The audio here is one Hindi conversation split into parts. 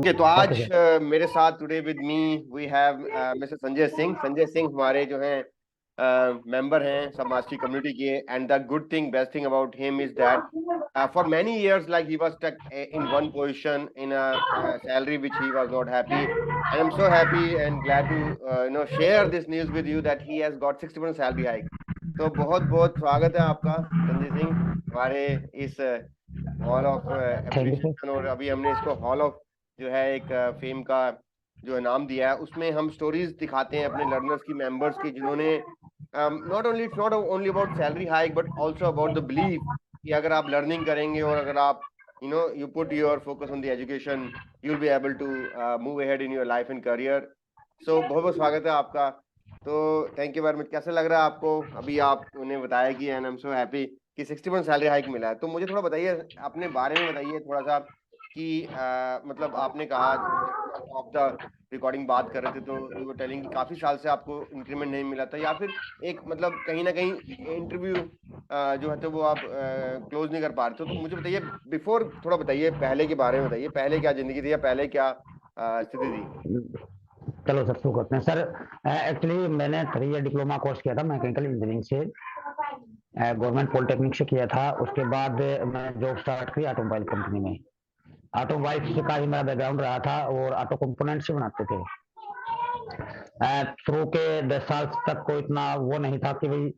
ओके, तो आज ओके सर। मेरे साथ today with me we have mister Sanjay Singh. Sanjay Singh हमारे जो हैं मेंबर हैं सब मास्टरी कम्युनिटी के। And the good thing, best thing about him is that for many years like he was stuck in one position in a salary which he was not happy, and I'm so happy and glad to share this news with you that he has got 60% salary hike. तो बहुत बहुत स्वागत है आपका संजय सिंह हमारे इस hall of thank you appreciation. Sir. और अभी हमने इसको हॉल ऑफ जो है एक फेम का जो है नाम दिया है, उसमें हम स्टोरीज दिखाते हैं अपने लर्नर्स की, मेंबर्स की, जिन्होंने not only it's not only about salary hike but also about the belief कि अगर आप लर्निंग करेंगे और अगर आप you put your focus on the education, you will be able to move ahead in your life and career. So बहुत बहुत स्वागत है आपका। तो थैंक यू वेरी मच। कैसे लग रहा है आपको? अभी आपने बताया कि and I am so happy कि 60% सैलरी हाइक मिला है। तो मुझे थोड़ा बताइए, अपने बारे में बताइए थोड़ा सा कि मतलब आपने कहा ऑफ द रिकॉर्डिंग बात कर रहे थे तो यू वर टेलिंग कि काफी साल से आपको इंक्रीमेंट नहीं मिला था, या फिर एक मतलब कहीं ना कहीं इंटरव्यू जो है तो वो आप क्लोज नहीं कर पा रहे थे। तो मुझे बताइए बिफोर, थोड़ा बताइए पहले के बारे में, बताइए पहले क्या जिंदगी थी या पहले क्या स्थिति थी। चलो सर, शुरू करते हैं सर। एक्चुअली मैंने 3 ईयर डिप्लोमा कोर्स किया था मैकेनिकल इंजीनियरिंग से, गवर्नमेंट पॉलिटेक्निक से किया था। उसके बाद मैंने जॉब स्टार्ट की ऑटोमोबाइल कंपनी में। ऑटोमोबाइल का ही मेरा बैकग्राउंड रहा था और ऑटो कंपोनेंट से बनाते थे। शुरू के 10 साल तक कोई इतना वो नहीं था कि भाई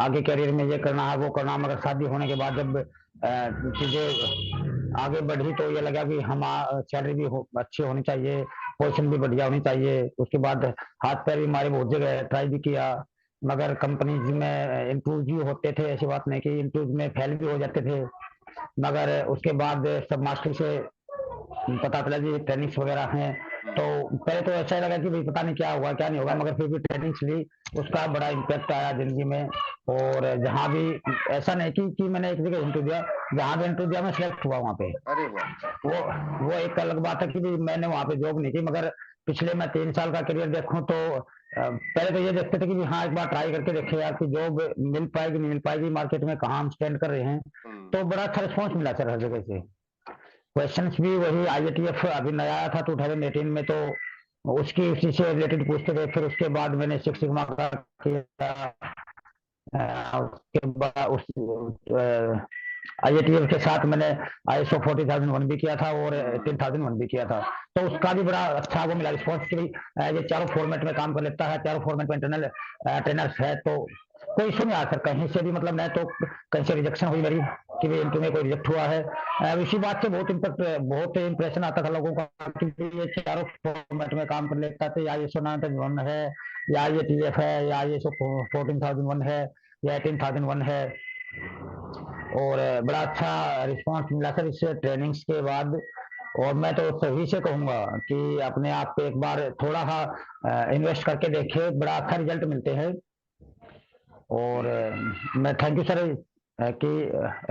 आगे करियर में ये करना है वो करना, मगर शादी होने के बाद जब चीजें आगे बढ़ी तो ये लगा कि हम सैलरी भी अच्छी होनी चाहिए, पोजीशन भी बढ़िया होनी चाहिए। उसके बाद हाथ पैर भी हमारे बहुत जगह ट्राई भी किया, मगर कंपनीज में इंटरव्यू होते थे, ऐसी बात नहीं कि इंटरव्यू में फेल भी हो जाते थे। मगर उसके बाद सब मास्टर से पता चला जी ट्रेनिंग्स वगैरह हैं, तो पहले तो ऐसा लगा कि भाई पता नहीं क्या होगा क्या नहीं होगा, मगर फिर भी ट्रेनिंग्स ली, उसका बड़ा इम्पैक्ट आया जिंदगी में। और जहाँ भी ऐसा नहीं कि मैंने एक जगह इंटरव्यू दिया, जहाँ भी इंटरव्यू दिया मैं सिलेक्ट हुआ वहाँ पे। अरे वाह। वो एक अलग बात है कि भाई मैंने वहाँ पे जॉब नहीं की, मगर पिछले मैं 3 साल का करियर देखूं तो पहले तो ये देखते थे कि हाँ एक बार ट्राई करके देखे यार कि जॉब मिल पाएगी नहीं मिल पाएगी, मार्केट में कहाँ हम स्टैंड कर रहे हैं। तो बड़ा अच्छा रिस्पॉन्स मिला सर हर जगह से। क्वेश्चंस भी वही IATF अभी नया आया था 2018 में, तो उसकी उसी से रिलेटेड पूछते थे। फिर उसके बाद मैंने सिक्स सिग्मा का किया, उसके बाद उस IATF के साथ मैंने ISO 40001 भी किया था और 18001 भी किया था। तो उसका भी बड़ा अच्छा वो मिला रिस्पॉन्स कि ये चारों फॉर्मेट में काम कर लेता है, चारों फॉर्मेट में इंटरनल ट्रेनर्स है, तो कोई इशू नहीं आ सर कहीं से भी। मतलब मैं तो कहीं से रिजेक्शन हुई मेरी कि भी इंटरव्यू में कोई रिजेक्ट हुआ है, इसी बात से बहुत इंप्रेशन आता था लोगों का कि ये चारों फॉर्मेट में काम कर लेता है, या ISO 9001 है, या IATF है, या ISO 14001 है, या 18001 है। और बड़ा अच्छा रिस्पांस मिला सर इस ट्रेनिंग्स के बाद। और मैं तो सभी से कहूंगा कि अपने आप पे एक बार थोड़ा सा इन्वेस्ट करके देखे, बड़ा अच्छा रिजल्ट मिलते हैं। और मैं थैंक यू सर कि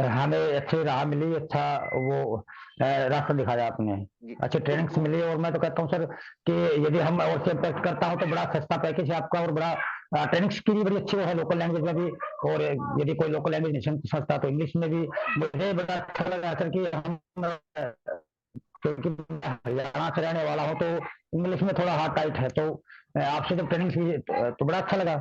हमें अच्छी राह मिली, अच्छा वो रास्ता दिखाया आपने, अच्छी ट्रेनिंग्स मिली। और मैं तो कहता हूँ सर कि यदि हम और से पैक करता हूँ तो बड़ा सस्ता पैकेज है आपका, और बड़ा ट्रेनिंग्स की भी बड़ी अच्छी है लोकल लैंग्वेज में भी। और यदि कोई लोकल लैंग्वेज नहीं समझता तो इंग्लिश में भी। मुझे बड़ा अच्छा लगा सर कि हम क्योंकि हरियाणा से रहने वाला हूँ तो इंग्लिश में थोड़ा हार्ड टाइट है, तो आपसे जब ट्रेनिंग की तो बड़ा अच्छा लगा।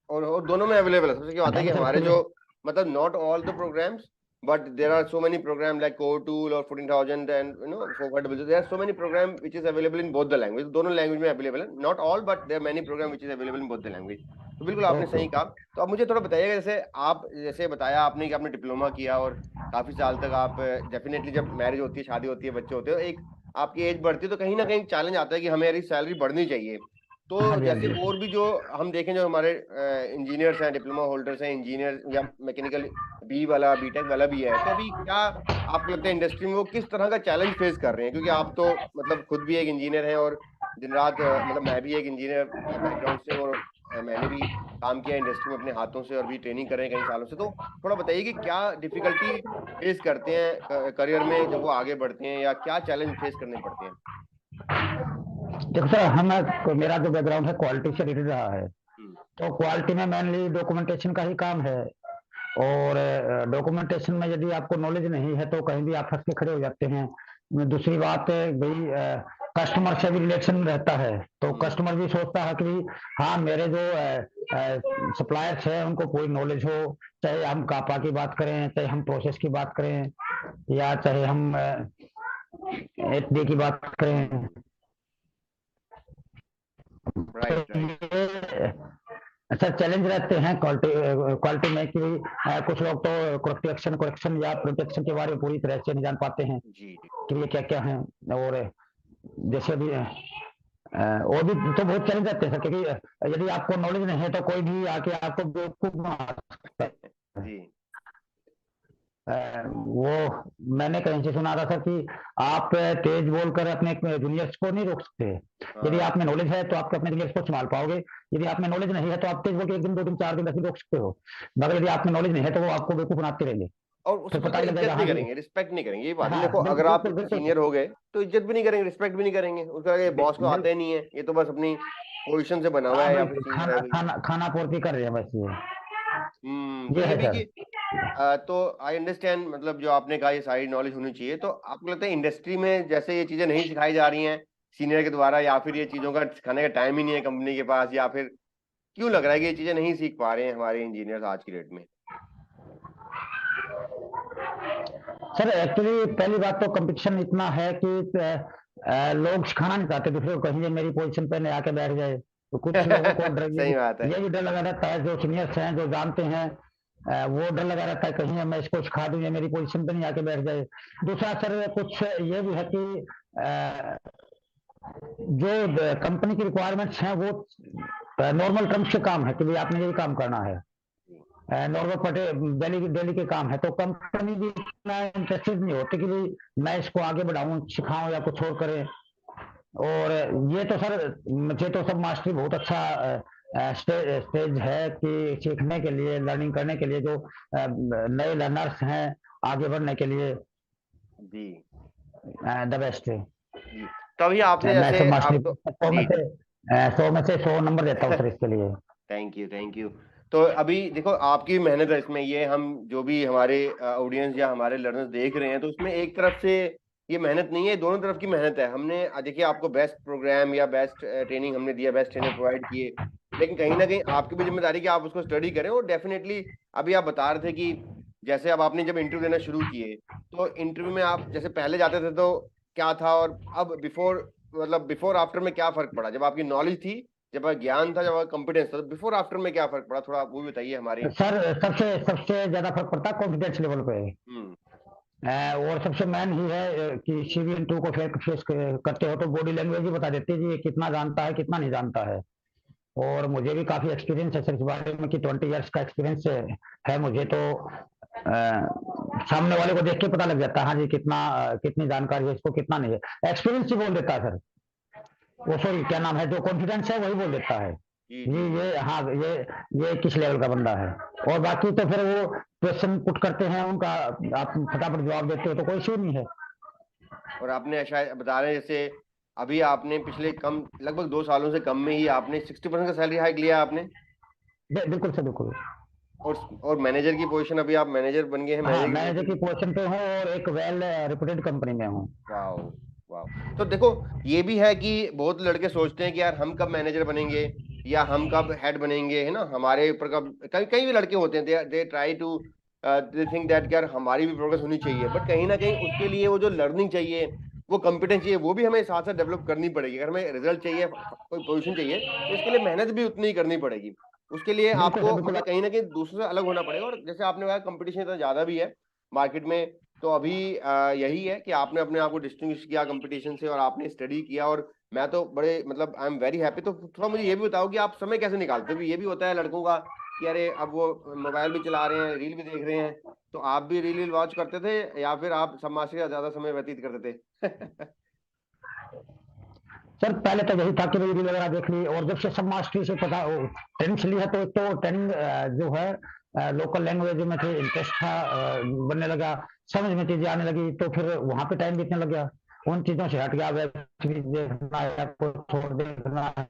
और दोनों में अवेलेबल है। सबसे क्या होता है कि थैंक यू हमारे सर। जो मतलब not all the programs but there are so many program like core tool और 14,000 and forward there are so many program which is available in both the language. दोनों लैंग्वेज में अवेलेबल है, not all but there many program which is available in both the language. तो बिल्कुल आपने ओके। सही कहा। तो अब मुझे थोड़ा बताइएगा, जैसे आप जैसे बताया आपने कि आपने डिप्लोमा किया और काफी साल तक आप डेफिनेटली जब मैरिज होती है, शादी होती है, बच्चे होते हैं, एक आपकी एज बढ़ती है तो कहीं ना कहीं चैलेंज आता है कि हमारी सैलरी बढ़नी चाहिए। तो हाँ जी हाँ जैसे जी। और भी जो हम देखें, जो हमारे इंजीनियर्स हैं, डिप्लोमा होल्डर्स हैं, इंजीनियर या मैकेनिकल बी वाला बीटेक वाला भी है, तो अभी क्या आपको लगता है इंडस्ट्री में वो किस तरह का चैलेंज फेस कर रहे हैं? क्योंकि आप तो मतलब खुद भी एक इंजीनियर हैं और दिन रात मतलब मैं भी एक इंजीनियर बैकग्राउंड से, और मैंने भी काम किया इंडस्ट्री में अपने हाथों से और भी ट्रेनिंग कर रहे हैं कई सालों से। तो थोड़ा बताइए कि क्या डिफिकल्टी फेस करते हैं करियर में जब वो आगे बढ़ते हैं, या क्या चैलेंज फेस करने पड़ते हैं? देखो सर, हम मेरा जो बैकग्राउंड है क्वालिटी से रिलेटेड रहा है, हम्म। तो क्वालिटी में मेनली डॉक्यूमेंटेशन का ही काम है। और डॉक्यूमेंटेशन में यदि आपको नॉलेज नहीं है तो कहीं भी आप फंस के खड़े हो जाते हैं। दूसरी बात भाई कस्टमर से भी रिलेशन रहता है, तो कस्टमर भी सोचता है कि भाई हाँ मेरे जो सप्लायर्स हैं उनको पूरी नॉलेज हो, चाहे हम कापा की बात करें, चाहे हम प्रोसेस की बात करें, या चाहे हम एचडी की बात करें। राइट तो राइट। ये अच्छा चैलेंज रहते हैं क्वालिटी क्वालिटी में कि कुछ लोग तो करेक्शन या प्रोटेक्शन के बारे में पूरी तरह से नहीं जान पाते हैं जी जी। कि ये क्या क्या है। और जैसे भी और भी तो बहुत चैलेंज रहते हैं सर, क्योंकि यदि आपको नॉलेज नहीं है तो कोई भी आके आपको बेवकूफ बना सकता है। जी वो मैंने कहीं से सुना था सर कि आप तेज बोलकर अपने जूनियर्स को नहीं रोक सकते। यदि हाँ। आप में नॉलेज है तो आप अपने जूनियर्स को संभाल पाओगे। यदि आप में नॉलेज नहीं है तो आप तेज बोल के 1 दिन 2 दिन 4 दिन 10 दिन रोक सकते हो, मगर यदि आप में नॉलेज नहीं है तो वो आपको बेवकूफ बनाते रहेंगे। और फिर उसकी पता बिल्कुल ही लग इज्जत जाएगा नहीं हाँ जी। करेंगे, रिस्पेक्ट नहीं करेंगे, ये बात है। हाँ देखो अगर आप बिल्कुल बिल्कुल सीनियर हो गए तो इज्जत भी नहीं करेंगे, रिस्पेक्ट भी नहीं करेंगे, उसका लगे बॉस को आते नहीं है, ये तो बस अपनी पोजीशन से बना हुआ हाँ है या फिर भाई सीनियर है खाना भाई। खाना खाना पूर्ति कर रहे हैं बस तो ये ये है भी सर। कि तो आई अंडरस्टैंड, मतलब जो आपने कहा ये सारी नॉलेज होनी चाहिए, तो आपको लगता है इंडस्ट्री में जैसे ये चीजें नहीं सिखाई जा रही हैं सीनियर के द्वारा, या फिर ये चीजों का सिखाने का टाइम ही नहीं है कंपनी के पास, या फिर क्यों लग रहा है कि ये चीजें नहीं सीख पा रहे हैं हमारे इंजीनियर्स आज की डेट में? सर एक्चुअली पहली बात तो कंपटीशन इतना है कि लोग सिखाना नहीं चाहते दूसरे को, कहीं ये मेरी पोजीशन पे नहीं आके बैठ जाए। तो कुछ लोगों को डर सही बात है। ये भी डर लगा रहता है, जो सीनियर्स हैं जो जानते हैं वो डर लगा रहता है कहीं मैं इसको सिखा दूं ये मेरी पोजीशन पे नहीं आके बैठ जाए। दूसरा सर कुछ ये भी है कि अ, जो कंपनी की रिक्वायरमेंट्स हैं वो नॉर्मल टर्म्स के काम है कि भाई आपने यही काम करना है, नॉर्मल डेली डेली के काम है, तो कंपनी भी इतना इंटरेस्टेड नहीं होती कि भाई मैं इसको आगे बढ़ाऊं सिखाऊं या कुछ और करें। और ये तो सर मुझे तो सब मास्टरी बहुत अच्छा स्टेज है कि सीखने के लिए लर्निंग करने के लिए जो नए लर्नर्स हैं आगे बढ़ने के लिए जी द बेस्ट है। जी। तो अभी आपने मैं जैसे सब मास्टरी आप तो, 100 में जी से 100 में से 100 नंबर देता हूँ सर इसके लिए। Thank you thank you. तो अभी देखो आपकी मेहनत है इसमें, ये हम जो भी हमारे ऑडियंस या हमारे लर्नर्स देख रहे हैं, तो उसमें एक तरफ से ये मेहनत नहीं है, दोनों तरफ की मेहनत है। हमने देखिए आपको बेस्ट प्रोग्राम या बेस्ट ट्रेनिंग हमने दिया, बेस्ट ट्रेनर प्रोवाइड किए, लेकिन कहीं ना कहीं आपकी भी जिम्मेदारी कि आप उसको स्टडी करें। और डेफिनेटली अभी आप बता रहे थे कि जैसे अब आपने जब इंटरव्यू देना शुरू किए, तो इंटरव्यू में आप जैसे पहले जाते थे तो क्या था, और अब बिफोर, मतलब बिफोर आफ्टर में क्या फर्क पड़ा? जब आपकी नॉलेज थी, जब ज्ञान था, जब कॉन्फिडेंस था, तो बिफोर आफ्टर में क्या फर्क पड़ा, थोड़ा वो भी बताइए हमारे। सर सबसे सबसे ज्यादा फर्क पड़ता है कॉन्फिडेंस लेवल पे। हम्म। और सबसे मेन ही है कि CV2 को फेस करते हो तो बॉडी लैंग्वेज ही बता देती है कि ये कितना जानता है कितना नहीं जानता है। और मुझे भी काफी एक्सपीरियंस है सर इस बारे में कि 20 इयर्स का एक्सपीरियंस है मुझे तो सामने वाले को देख के पता लग जाता है हाँ जी कितना कितनी जानकारी है इसको कितना नहीं है। एक्सपीरियंस ही बोल देता है सर, वो सॉरी क्या नाम है जो कॉन्फिडेंस है वही बोल देता है जी जी जी जी। ये हाँ ये किस लेवल का बंदा है। और बाकी तो फिर वो क्वेश्चन पुट करते हैं उनका आप फटाफट जवाब देते हो तो कोई इशू नहीं है। और आपने शायद बता रहे हैं जैसे अभी आपने पिछले कम लगभग 2 सालों से कम में ही आपने 60% का सैलरी हाइक लिया आपने। बिल्कुल सर बिल्कुल। और मैनेजर की पोजीशन, अभी आप मैनेजर बन गए हैं, हाँ मैनेजर की मैनेजर पोजीशन की में। पोजीशन पे हूँ और एक वेल रिप्यूटेड कंपनी में हूँ। वाह वाह। तो देखो ये भी है कि बहुत लड़के सोचते हैं कि यार हम कब मैनेजर बनेंगे या हम कब हेड बनेंगे, है ना, हमारे ऊपर कब, कई कई भी लड़के होते हैं, they try to they think that यार हमारी भी प्रोग्रेस होनी चाहिए, बट कहीं ना कहीं उसके लिए वो जो लर्निंग चाहिए, वो कंपिटेंस चाहिए, वो भी हमें साथ साथ डेवलप करनी पड़ेगी। अगर हमें रिजल्ट चाहिए, कोई पोजीशन चाहिए, तो इसके लिए मेहनत भी उतनी ही करनी पड़ेगी। उसके लिए बिल्कुल सर आपको बिल्कुल। हमें कहीं ना कहीं दूसरों से अलग होना पड़ेगा। और जैसे आपने कहा कंपटीशन इतना ज्यादा भी है मार्केट में, तो अभी यही है कि आपने अपने आप को डिस्टिंग्विश किया कंपटीशन से, और आपने स्टडी किया, और मैं तो बड़े मतलब आई एम वेरी हैप्पी। तो थोड़ा मुझे ये भी बताओ कि आप समय कैसे निकालते हो? ये भी होता है लड़कों का कि अरे अब वो मोबाइल भी चला रहे हैं, रील भी देख रहे हैं, तो आप भी रील वॉच करते थे या फिर आप समाज से ज्यादा समय व्यतीत करते थे? सर पहले तो यही था कि भाई रील वगैरह देख ली, और जब से सब मास्टरी से पता ट्रेनिंग ली है तो ट्रेनिंग जो है लोकल लैंग्वेज में थे इंटरेस्ट था बनने लगा, समझ में चीजें आने लगी तो फिर वहां पे टाइम बीतने लग गया। उन चीजों से हट गया, वेब सीरीज देखना है, कुछ और देखना है,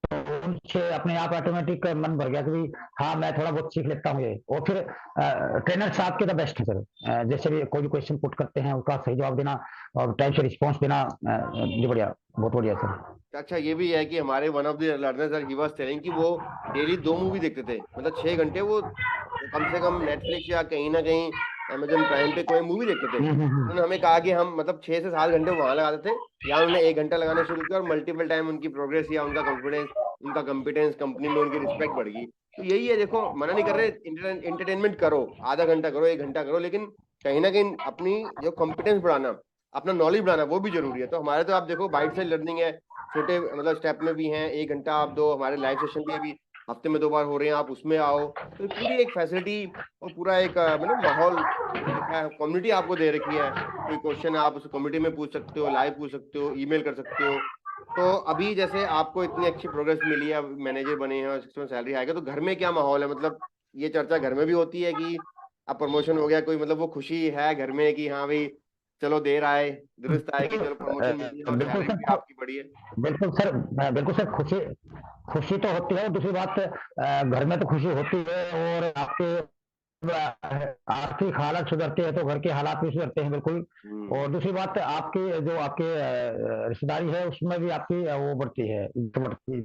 तो उनसे अपने आप ऑटोमेटिक मन भर गया कि भी हाँ, मैं थोड़ा बहुत सीख लेता हूँ ये। और फिर ट्रेनर साहब के द बेस्ट है सर। जैसे भी कोई भी क्वेश्चन पुट करते हैं, उसका सही जवाब देना और टाइम से रिस्पॉन्स देना, जी बढ़िया, बहुत बढ़िया सर। अच्छा, ये भी है कि हमारे one of the learners are he was telling कि वो डेली 2 मूवी देखते थे, मतलब 6 घंटे वो कम से कम नेटफ्लिक्स या कहीं ना कहीं अमेजन प्राइम पे कोई मूवी देखते थे। हम्म। उन्होंने हमें कहा कि हम मतलब 6 से 7 घंटे वहां लगाते थे, या उन्होंने 1 घंटा लगाना शुरू किया और मल्टीपल टाइम उनकी प्रोग्रेस या उनका कॉन्फिडेंस, उनका कॉम्पिटेंस, कंपनी में उनकी रिस्पेक्ट बढ़ गई। तो यही है, देखो मना नहीं कर रहे, इंटरटेनमेंट करो, आधा घंटा करो, 1 घंटा करो, लेकिन कहीं ना कहीं अपनी जो कॉम्पिटेंस बढ़ाना, अपना नॉलेज बढ़ाना वो भी जरूरी है। तो हमारे तो आप देखो बाइट साइज लर्निंग है, छोटे मतलब स्टेप में भी हैं, 1 घंटा आप दो, हमारे लाइव सेशन भी अभी हफ्ते में 2 बार हो रहे हैं, आप उसमें आओ। तो पूरी एक फैसिलिटी और पूरा एक मतलब माहौल कम्युनिटी आपको दे रखी है। कोई क्वेश्चन है आप उस कम्युनिटी में पूछ सकते हो, लाइव पूछ सकते हो, ईमेल कर सकते हो। तो अभी जैसे आपको इतनी अच्छी प्रोग्रेस मिली है, मैनेजर बने हैं और 6 सैलरी आएगा, तो घर में क्या माहौल है? मतलब ये चर्चा घर में भी होती है कि अब प्रमोशन हो गया, कोई मतलब वो खुशी है घर में कि हाँ भाई चलो देर आए दुरुस्त आए कि चलो प्रमोशन मिली है और बिल्कुल सैलरी भी सर, आपकी बढ़ी है। बिल्कुल सर, बिल्कुल सर, खुशी खुशी तो होती है। और दूसरी बात, घर में तो खुशी होती है, और आपके आर्थिक हालात सुधरते हैं तो घर के हालात भी सुधरते हैं, बिल्कुल। हम्म। और दूसरी बात, आपकी जो आपके रिश्तेदारी है उसमें भी आपकी वो बढ़ती है, इज्जत बढ़ती है।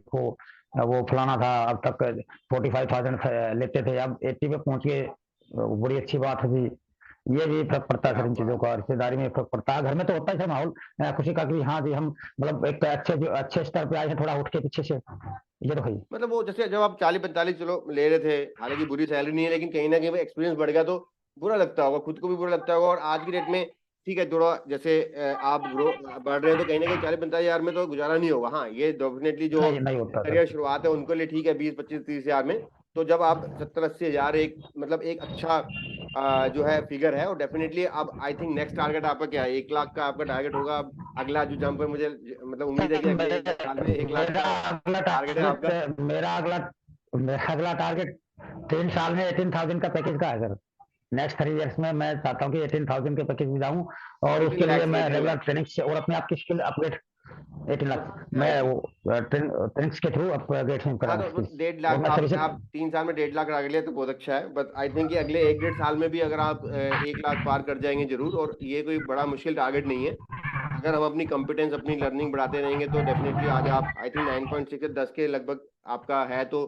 वो फलाना था, अब तक 45,000 लेते थे, अब 80 पे पहुंच गए, बड़ी अच्छी बात है जी। ये भी फर्क पड़ता है क्या सर, इन चीजों बात का रिश्तेदारी में फर्क पड़ता है। घर में तो होता है सर माहौल खुशी का कि हाँ जी, हम मतलब एक अच्छे स्तर पे आए हैं, थोड़ा उठ के पीछे से, ये तो है ही। मतलब वो जैसे जब आप 40-45 चलो ले रहे थे, हालांकि बुरी सैलरी नहीं है, लेकिन कहीं ना कहीं एक्सपीरियंस बढ़ गया तो बुरा लगता होगा, खुद को भी बुरा लगता होगा। और आज की डेट में ठीक है, थोड़ा जैसे आप ग्रो बढ़ रहे हैं, तो कहीं ना कहीं 40-45 हजार में तो गुजारा नहीं होगा। हाँ, ये डेफिनेटली जो नहीं, नहीं होता करियर सर। शुरुआत है उनके लिए ठीक है, 20-25-30 हजार में। तो जब आप 70-80 हजार एक मतलब एक अच्छा जो है फिगर है, और डेफिनेटली अब आई थिंक नेक्स्ट टारगेट आपका क्या है? 1 लाख का आपका टारगेट होगा अब, अगला जो जंप है, मुझे मतलब उम्मीद है कि अगले 1-2 साल में 1 लाख मेरा का अगला टारगेट है आपका। टारगेट मेरा अगला टारगेट 3 साल में 18,000 का पैकेज का है सर। नेक्स्ट 3 इयर्स में मैं चाहता हूँ कि 18,000 के पैकेज में जाऊँ, और 18 उसके लिए लाख मैं 18 रेगुलर लाख ट्रेनिंग से और अपने आप की स्किल अपग्रेड। 18 लाख आई मैं थिंक। वो ट्रेनिंग्स के थ्रू अपग्रेड हाँ, करा तो स्किल्स। 1.5 लाख और मैं सभी से आप 3 साल में 1.5 लाख रख लिया तो बहुत अच्छा है। बट आई थिंक कि अगले 1-1.5 साल में भी अगर आप 1 लाख पार कर जाएंगे जरूर, और ये कोई बड़ा मुश्किल टारगेट नहीं है। अगर हम अपनी कंपिटेंस अपनी लर्निंग बढ़ाते रहेंगे तो डेफिनेटली आज आप आई थिंक 9.6 से 10 के लगभग आपका है। तो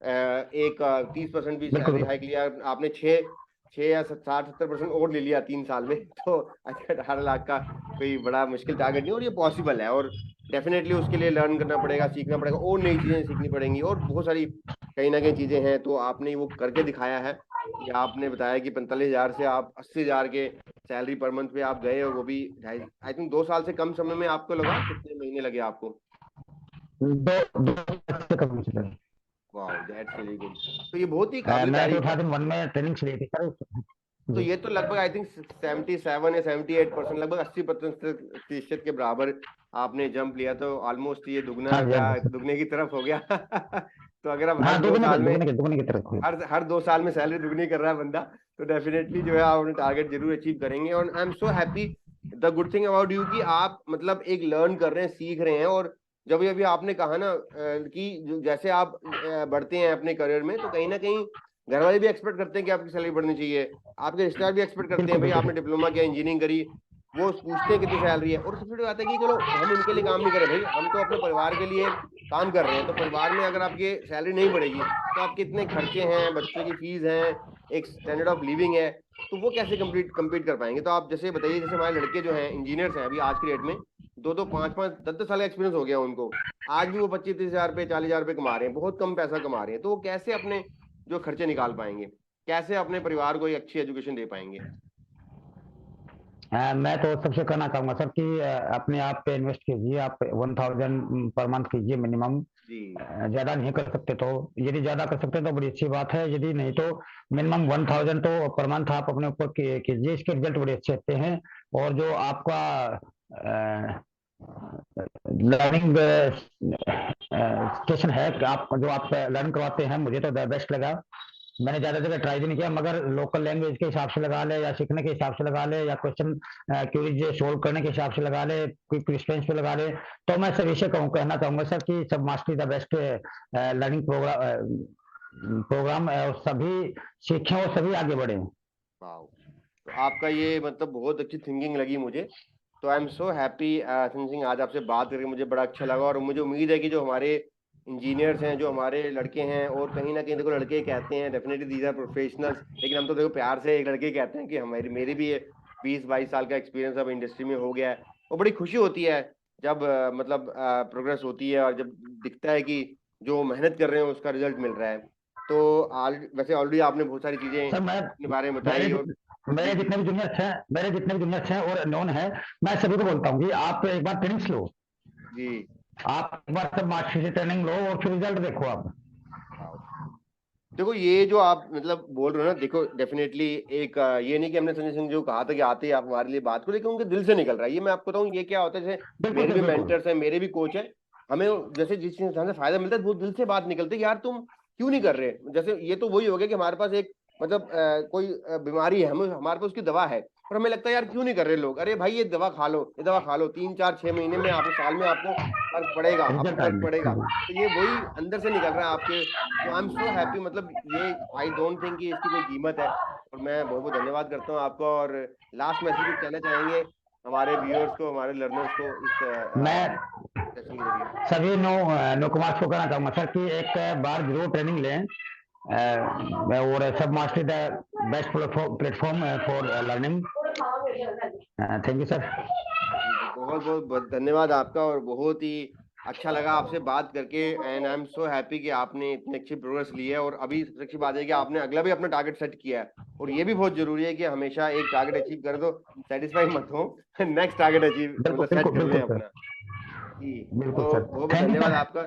एक 30% भी बिल्कुल सैलरी बिल्कुल। हाइक लिया आपने, 6 या 60-70% और ले लिया 3 साल में तो आई थिंक 18 लाख का कोई बड़ा मुश्किल टारगेट नहीं, और ये पॉसिबल है। और डेफिनेटली उसके लिए लर्न करना पड़ेगा, सीखना पड़ेगा, और नई चीजें सीखनी पड़ेंगी, और बहुत सारी कहीं ना कहीं चीजें हैं। तो आपने वो करके दिखाया है कि आपने बताया कि 45 हजार से आप 80 हजार के सैलरी पर मंथ पे आप गए, और वो भी ढाई आई थिंक 2 साल से कम समय में आपको लगा, कितने महीने लगे आपको? दो दो से कम नहीं चलेगा। वाह, दैट्स रियली गुड। तो ये बहुत ही काबिल मैं तारीफ है। 2001 में ट्रेनिंग ली थी सर। तो जी। ये तो लगभग आई थिंक 77 या 78%, लगभग 80% के बराबर आपने जंप लिया। तो ऑलमोस्ट ये दुगना हाँ जी, हाँ क्या, जी सर। दुगने की तरफ हो गया तो अगर अब हर हाँ, दो साल में दुगने की तरफ हुई। हर 2 साल में सैलरी दुगनी कर रहा है बंदा, तो डेफिनेटली जो है आप अपने टारगेट जरूर अचीव करेंगे। और I am so happy. The good thing about you कि आप मतलब एक लर्न कर रहे हैं, सीख रहे हैं। और जब अभी आपने कहा ना कि जैसे आप बढ़ते हैं अपने करियर में, तो कहीं ना कहीं घर वाले भी एक्सपेक्ट करते हैं कि आपकी सैलरी बढ़नी चाहिए, आपके रिश्तेदार भी एक्सपेक्ट करते हैं, बिल्कुल भाई बिल्कुल आपने सर। डिप्लोमा किया, इंजीनियरिंग करी, वो पूछते हैं कितनी सैलरी है। और सबसे बड़ी बात है कि चलो हम उनके लिए काम नहीं कर रहे भाई, हम तो अपने परिवार के लिए काम कर रहे हैं। तो परिवार में अगर आपकी सैलरी नहीं बढ़ेगी, तो आपके इतने खर्चे हैं, बच्चों की फीस है, एक स्टैंडर्ड ऑफ लिविंग है, तो वो कैसे कम्पीट कर पाएंगे? तो आप जैसे बताइए, जैसे हमारे लड़के जो हैं इंजीनियर्स हैं अभी आज की डेट में, 2-2 5-5 10-10 साल का एक्सपीरियंस हो गया उनको, आज भी वो 25-30 हजार पे 40 हजार पे कमा रहे हैं, बहुत कम पैसा कमा रहे हैं। तो वो कैसे अपने जो खर्चे निकाल पाएंगे, कैसे अपने परिवार को एक अच्छी एजुकेशन दे पाएंगे? मैं तो सबसे कहना चाहूंगा सर कि अपने आप पे इन्वेस्ट कीजिए। आप 1,000 पर मंथ कीजिए मिनिमम। जी। ज्यादा नहीं कर सकते तो, यदि ज्यादा कर सकते तो बड़ी अच्छी बात है, यदि नहीं तो मिनिमम 1,000 तो पर मंथ आप अपने ऊपर कीजिए। इसके रिजल्ट बड़े अच्छे आते हैं। और जो आपका लर्निंग स्टेशन है, आप जो आप लर्न करवाते हैं, मुझे तो बेस्ट लगा। मैंने ज्यादा जगह ट्राई भी नहीं किया, मगर लोकल लैंग्वेज के हिसाब से लगा ले, या सीखने के हिसाब से लगा ले, या क्वेश्चन क्यूरीज सोल्व करने के हिसाब से लगा ले, क्विक रिस्पॉन्स पे लगा ले, तो मैं सर इसे कहना चाहूंगा सर कि सब mastery the best learning program, सभी सीखें और सभी आगे बढ़े। वाओ, तो आपका ये मतलब बहुत अच्छी थिंकिंग लगी मुझे। तो I am so happy Sanjay Singh, आज आपसे बात करके मुझे बड़ा अच्छा लगा। और मुझे उम्मीद है कि जो हमारे इंजीनियर्स हैं, जो हमारे लड़के हैं, और कहीं ना कहीं देखो लड़के कहते हैं डेफिनेटली दीज आर प्रोफेशनल्स, लेकिन हम तो देखो प्यार से एक लड़के कहते हैं कि हमारी मेरी भी 20-22 साल का एक्सपीरियंस अब इंडस्ट्री में हो गया है। और बड़ी खुशी होती है जब मतलब प्रोग्रेस होती है और जब दिखता है कि जो मेहनत कर रहे हैं उसका रिजल्ट मिल रहा है। तो वैसे ऑलरेडी आपने बहुत सारी चीजें सर मैं अपने बारे में मेरे बताई। और जी मेरे जी जितने भी जूनियर्स हैं, मेरे जितने भी जूनियर्स हैं और नॉन है, मैं सभी को बोलता हूँ कि आप एक बार ट्रेनिंग लो, जी। आप एक बार सब मास्टर से ट्रेनिंग लो और फिर रिजल्ट देखो आप। वाओ। देखो ये जो आप मतलब बोल रहे हो ना, देखो डेफिनेटली एक ये नहीं कि हमने संजय सिंह जो कहा था कि आते ही आप हमारे लिए बात करो, लेकिन उनके दिल से निकल रहा है। ये मैं आपको बताऊं, ये क्या होता है, जैसे बिल्कुल मेरे सर भी बिल्कुल। मेंटर्स हैं, मेरे भी कोच हैं, हमें जैसे जिस इंसान से फायदा मिलता है वो दिल से बात निकलती है कि यार तुम क्यों नहीं कर रहे। जैसे ये तो वही हो गया कि हमारे पास एक मतलब कोई बीमारी है, हमारे पास उसकी दवा है, और हमें लगता है यार क्यों नहीं कर रहे लोग। अरे भाई ये दवा खा लो, ये दवा खा लो, 3-4-6 महीने में, आपको साल में आपको फर्क पड़ेगा, आपको रिजल्ट फर्क आएंगे। पड़ेगा। तो ये वही अंदर से निकल रहा है आपके। तो आई एम सो हैप्पी, मतलब ये आई डोंट थिंक कि इसकी कोई कीमत है। और मैं बहुत बहुत धन्यवाद करता हूँ आपका। और लास्ट मैसेज कुछ कहना चाहेंगे हमारे व्यूअर्स को, हमारे लर्नर्स को इस मैं सेशन के जरिए? सभी नो कुमार को कहना चाहूंगा सर कि एक बार जरूर ट्रेनिंग लें, और सब mastery the best platform for learning. Thank you sir. जी जी, बहुत बहुत धन्यवाद आपका। और बहुत ही अच्छा लगा आपसे बात करके। And I am so happy कि आपने इतनी अच्छी प्रोग्रेस ली है। और अभी सबसे अच्छी बात है कि आपने अगला भी अपना टारगेट सेट किया है। और ये भी बहुत जरूरी है कि हमेशा एक टारगेट अचीव कर दो, सेटिस्फाई मत हो, नेक्स्ट टारगेट अचीव बिल्कुल मतलब सेट बिल्कुल कर लें बिल्कुल सर। अपना। जी। बिल्कुल तो सर। बहुत बहुत थैंक यू धन्यवाद सर। आपका।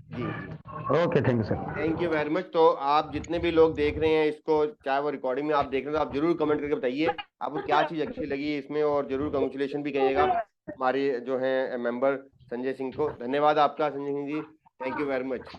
जी जी। Okay thank you sir. Thank you very much. तो आप जितने भी लोग देख रहे हैं इसको, चाहे वो रिकॉर्डिंग में आप देख रहे हैं, तो आप जरूर कमेंट करके बताइए आपको क्या चीज़ अच्छी लगी इसमें। और जरूर कंग्रेचुलेशन भी कहिएगा हमारे जो हैं मेंबर संजय सिंह को। धन्यवाद आपका Sanjay Singh ji, thank you very much.